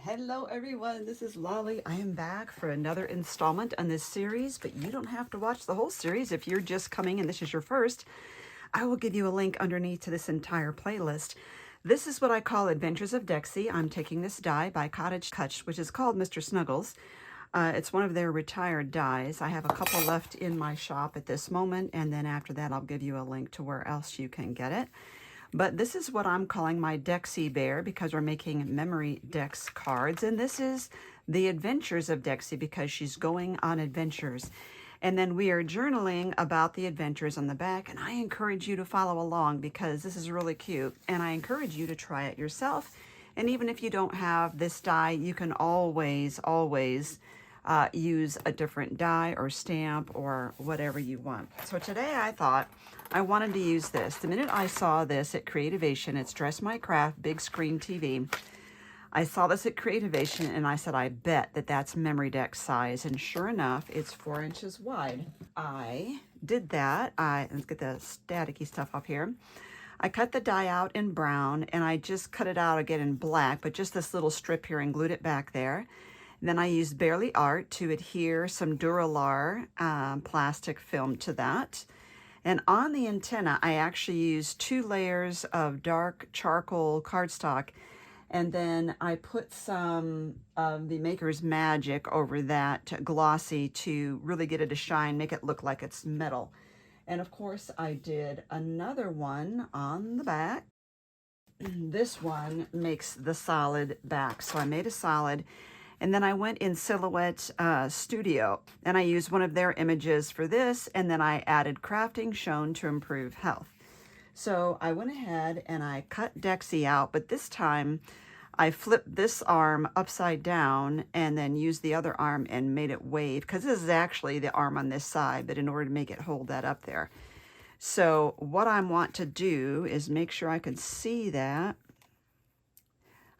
Hello everyone, this is Lolly. I am back for another installment on this series, but you don't have to watch the whole series if you're just coming and this is your first. I will give you a link underneath to this entire playlist. This is what I call Adventures of Dexie. I'm taking this die by Cottage Touch, which is called Mr. Snuggles. It's one of their retired dies. I have a couple left in my shop at this moment, and then after that I'll give you a link to where else you can get it. But this is what I'm calling my Dexie Bear because we're making memory Dex cards. And this is the Adventures of Dexie because she's going on adventures. And then we are journaling about the adventures on the back. And I encourage you to follow along because this is really cute. And I encourage you to try it yourself. And even if you don't have this die, you can always use a different die or stamp or whatever you want. So today I thought I wanted to use this. The minute I saw this at Creativation, it's Dress My Craft Big Screen TV. I saw this at Creativation and I said, I bet that that's memory deck size. And sure enough, it's 4 inches wide. I did that. Let's get the staticky stuff up here. I cut the die out in brown and I just cut it out again in black, but just this little strip here and glued it back there. Then I used Barely Art to adhere some Dura-Lar plastic film to that. And on the antenna, I actually used 2 layers of dark charcoal cardstock. And then I put some of the Maker's Magic over that glossy to really get it to shine, make it look like it's metal. And of course, I did another one on the back. This one makes the solid back. So I made a solid. And then I went in Silhouette Studio and I used one of their images for this, and then I added crafting shown to improve health. So I went ahead and I cut Dexie out, but this time I flipped this arm upside down and then used the other arm and made it wave, because this is actually the arm on this side, but in order to make it hold that up there. So what I want to do is make sure I can see that.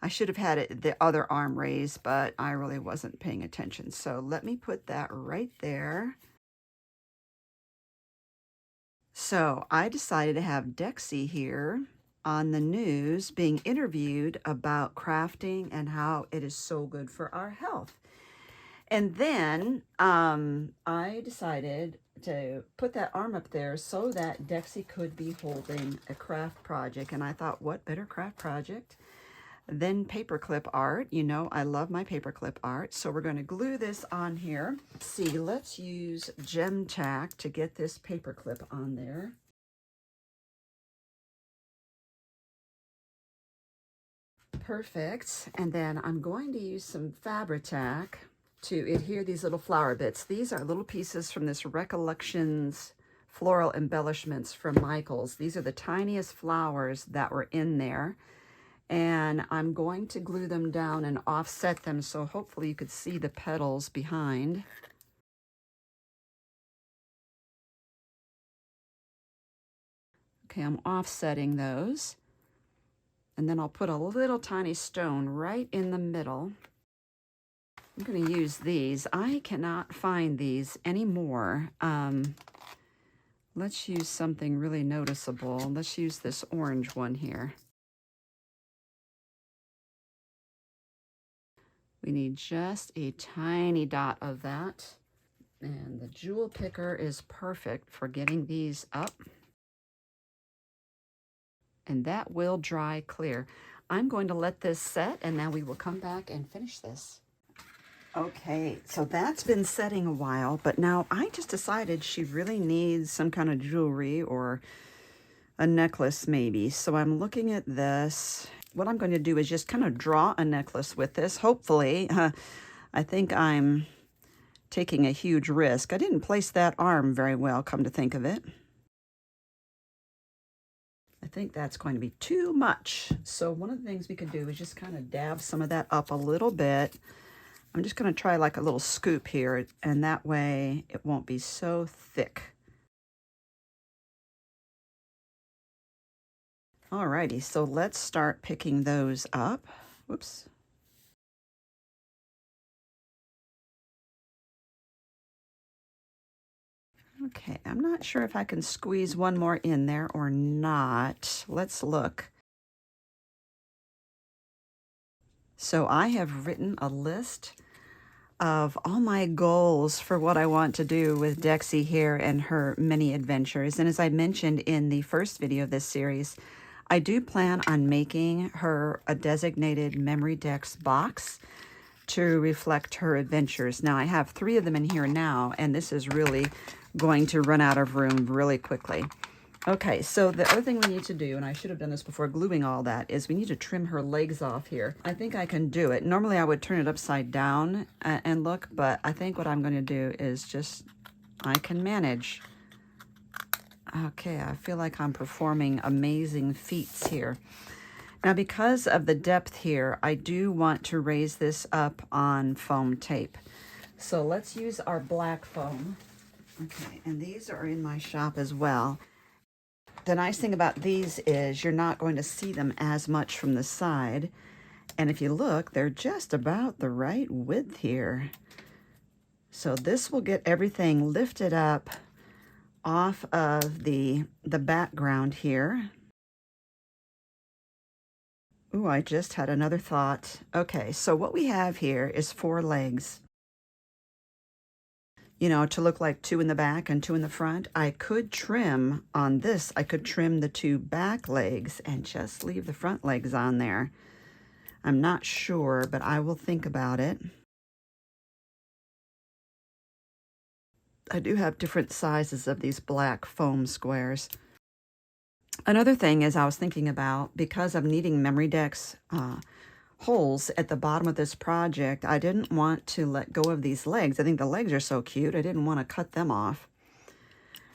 I should have had it, the other arm raised, but I really wasn't paying attention. So let me put that right there. So I decided to have Dexie here on the news being interviewed about crafting and how it is so good for our health. And then I decided to put that arm up there so that Dexie could be holding a craft project. And I thought, what better craft project than paperclip art? You know, I love my paperclip art. So we're going to glue this on here. See, let's use gem tack to get this paperclip on there. Perfect. And then I'm going to use some Fabri-Tac to adhere these little flower bits. These are little pieces from this Recollections floral embellishments from Michaels. These are the tiniest flowers that were in there. And I'm going to glue them down and offset them so hopefully you could see the petals behind. Okay, I'm offsetting those. And then I'll put a little tiny stone right in the middle. I'm going to use these. I cannot find these anymore. Let's use something really noticeable. Let's use this orange one here. We need just a tiny dot of that. And the jewel picker is perfect for getting these up. And that will dry clear. I'm going to let this set and then we will come back and finish this. Okay, so that's been setting a while, but now I just decided she really needs some kind of jewelry or a necklace maybe. So I'm looking at this. What I'm going to do is just kind of draw a necklace with this. Hopefully, I think I'm taking a huge risk. I didn't place that arm very well, come to think of it. I think that's going to be too much. So one of the things we could do is just kind of dab some of that up a little bit. I'm just going to try like a little scoop here, and that way it won't be so thick. Alrighty, so let's start picking those up. Whoops. Okay, I'm not sure if I can squeeze one more in there or not. Let's look. So I have written a list of all my goals for what I want to do with Dexie here and her many adventures. And as I mentioned in the first video of this series, I do plan on making her a designated Memory Dex box to reflect her adventures. Now I have 3 of them in here now, and this is really going to run out of room really quickly. Okay, so the other thing we need to do, and I should have done this before gluing all that, is we need to trim her legs off here. I think I can do it. Normally I would turn it upside down and look, but I think what I'm going to do is just, I can manage. Okay, I feel like I'm performing amazing feats here. Now, because of the depth here, I do want to raise this up on foam tape. So let's use our black foam. Okay, and these are in my shop as well. The nice thing about these is you're not going to see them as much from the side. And if you look, they're just about the right width here. So this will get everything lifted up off of the background here. Ooh, I just had another thought. Okay, so what we have here is 4 legs. You know, to look like 2 in the back and 2 in the front. I could trim on this. I could trim the 2 back legs and just leave the front legs on there. I'm not sure, but I will think about it. I do have different sizes of these black foam squares. Another thing is I was thinking about, because I'm needing Memory Dex holes at the bottom of this project, I didn't want to let go of these legs. I think the legs are so cute. I didn't want to cut them off.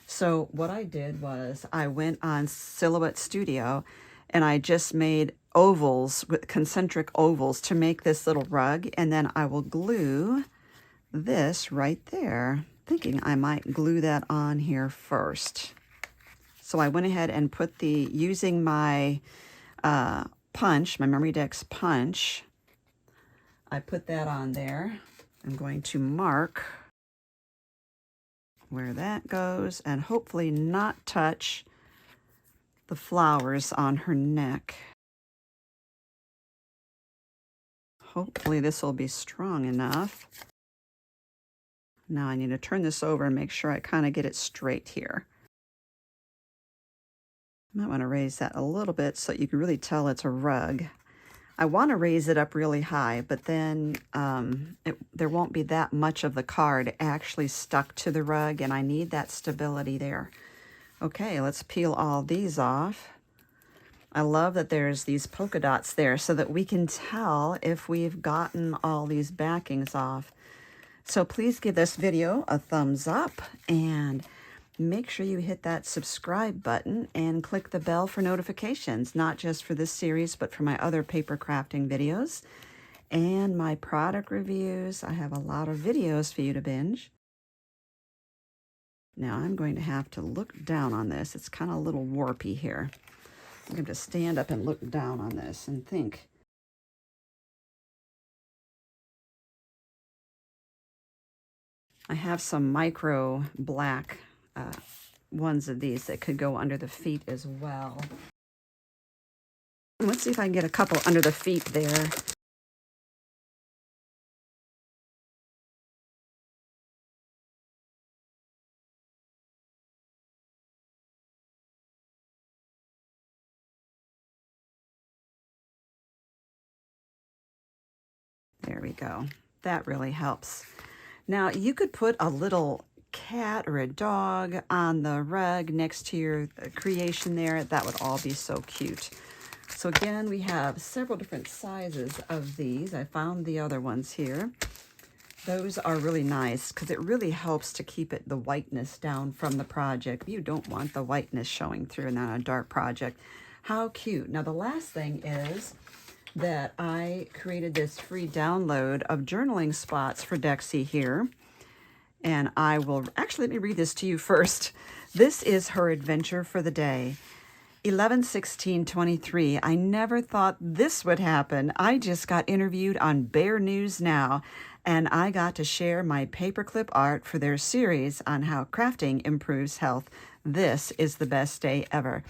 So what I did was I went on Silhouette Studio and I just made ovals, with concentric ovals, to make this little rug. And then I will glue this right there, thinking I might glue that on here first. So I went ahead and put using my punch, my Memory Dex punch, I put that on there. I'm going to mark where that goes and hopefully not touch the flowers on her neck. Hopefully this will be strong enough. Now I need to turn this over and make sure I kind of get it straight here. I might want to raise that a little bit so you can really tell it's a rug. I want to raise it up really high, but then there won't be that much of the card actually stuck to the rug, and I need that stability there. Okay, let's peel all these off. I love that there's these polka dots there so that we can tell if we've gotten all these backings off. So please give this video a thumbs up and make sure you hit that subscribe button and click the bell for notifications, not just for this series, but for my other paper crafting videos and my product reviews. I have a lot of videos for you to binge. Now I'm going to have to look down on this. It's kind of a little warpy here. I'm going to stand up and look down on this and think. I have some micro black ones of these that could go under the feet as well. Let's see if I can get a couple under the feet there. There we go. That really helps. Now you could put a little cat or a dog on the rug next to your creation there. That would all be so cute. So again, we have several different sizes of these. I found the other ones here. Those are really nice because it really helps to keep the whiteness down from the project. You don't want the whiteness showing through in a dark project. How cute. Now the last thing is that I created this free download of journaling spots for Dexie here. And I will actually, let me read this to you first. This is her adventure for the day. 11/16/23. I never thought this would happen. I just got interviewed on Bear News Now, and I got to share my paperclip art for their series on how crafting improves health. This is the best day ever.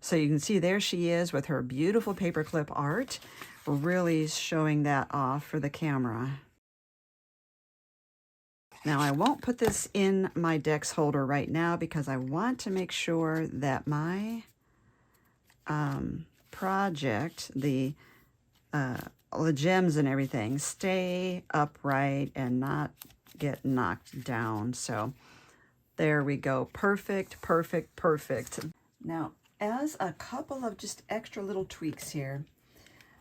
So you can see there she is with her beautiful paperclip art. really showing that off for the camera. Now I won't put this in my Dex holder right now because I want to make sure that my project, the gems and everything, stay upright and not get knocked down. So there we go. Perfect, perfect, perfect. Now, as a couple of just extra little tweaks here,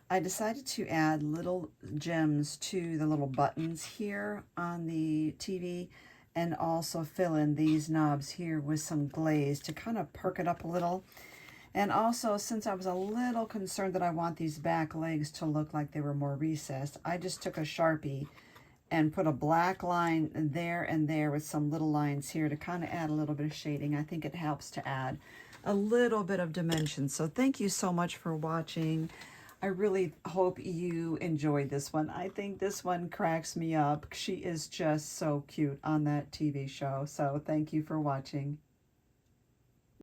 I decided to add little gems to the little buttons here on the TV, and also fill in these knobs here with some glaze to kind of perk it up a little. And also, since I was a little concerned that I want these back legs to look like they were more recessed, I just took a Sharpie and put a black line there and there with some little lines here to kind of add a little bit of shading. I think it helps to add a little bit of dimension. So thank you so much for watching. I really hope you enjoyed this one. I think this one cracks me up. She is just so cute on that TV show. So thank you for watching.